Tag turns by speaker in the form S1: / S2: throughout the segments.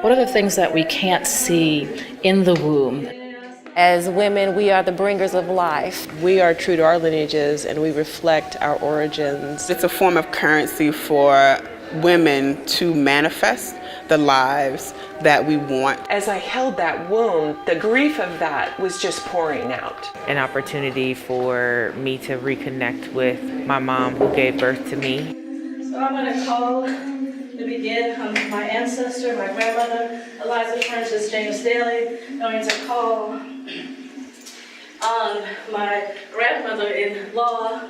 S1: What are the things that we can't see in the womb?
S2: As women, we are the bringers of life.
S3: We are true to our lineages and we reflect our origins. It's a form of currency for women to manifest the lives that we want.
S4: As I held that womb, the grief of that was just pouring out.
S5: An opportunity for me to reconnect with my mom who gave birth to me.
S6: So I'm going to call to begin my ancestor, my grandmother, Eliza Frances James Daly. I'm going to call on my grandmother-in-law,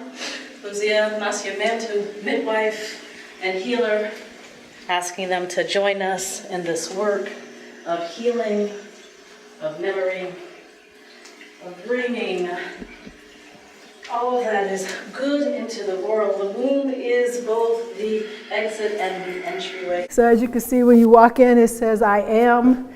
S6: Lucia Nascimento, midwife and healer, asking them to join us in this work of healing, of memory, of bringing all that is good into the world. The womb is both the exit and the entryway.
S7: So as you can see, when you walk in, it says, I am.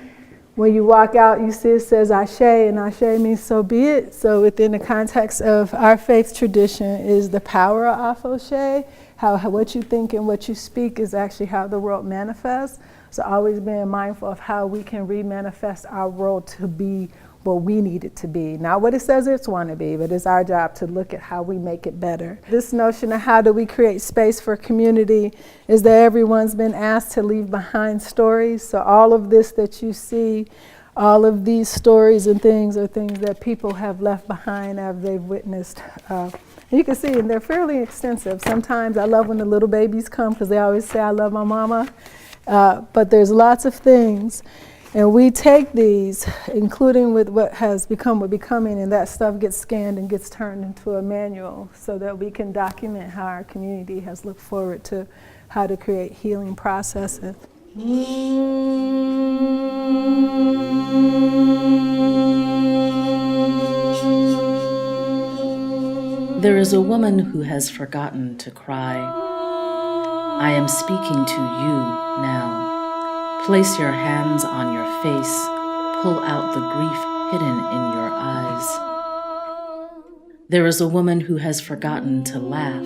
S7: When you walk out, you see it says Ashe, and Ashe means so be it. So within the context of our faith tradition is the power of Afoshe, how what you think and what you speak is actually how the world manifests. So always being mindful of how we can re-manifest our world to be what we need it to be. Not what it says it's want to be, but it's our job to look at how we make it better. This notion of how do we create space for community is that everyone's been asked to leave behind stories. So all of this that you see, all of these stories and things are things that people have left behind as they've witnessed. You can see, and they're fairly extensive. Sometimes I love when the little babies come because they always say, I love my mama. But there's lots of things. And we take these, including with what has become what becoming, and that stuff gets scanned and gets turned into a manual so that we can document how our community has looked forward to how to create healing processes.
S1: There is a woman who has forgotten to cry. I am speaking to you now. Place your hands on your face. Pull out the grief hidden in your eyes. There is a woman who has forgotten to laugh.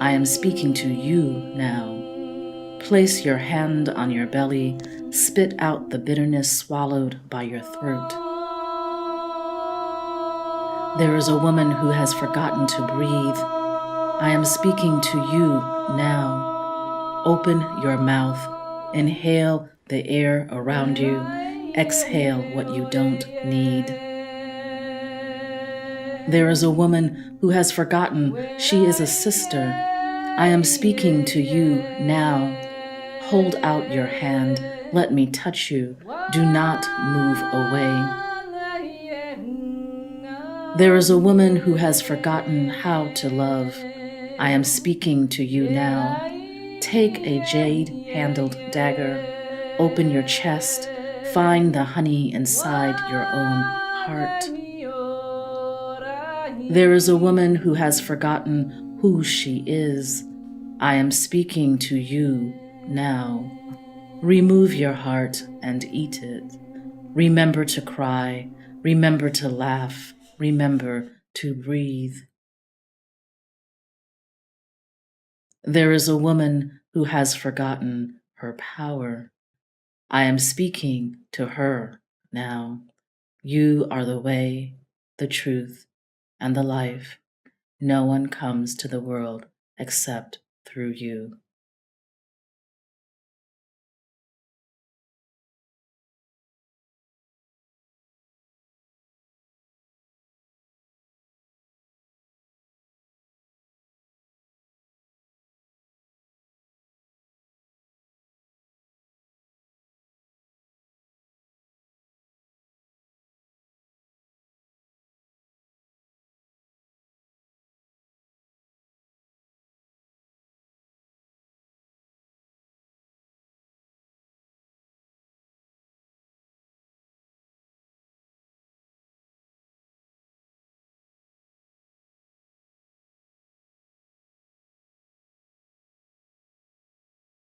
S1: I am speaking to you now. Place your hand on your belly. Spit out the bitterness swallowed by your throat. There is a woman who has forgotten to breathe. I am speaking to you now. Open your mouth. Inhale the air around you. Exhale what you don't need. There is a woman who has forgotten she is a sister. I am speaking to you now. Hold out your hand. Let me touch you. Do not move away. There is a woman who has forgotten how to love. I am speaking to you now. Take a jade-handled dagger, open your chest, find the honey inside your own heart. There is a woman who has forgotten who she is. I am speaking to you now. Remove your heart and eat it. Remember to cry, remember to laugh, remember to breathe. There is a woman who has forgotten her power. I am speaking to her now. You are the way, the truth, and the life. No one comes to the world except through you.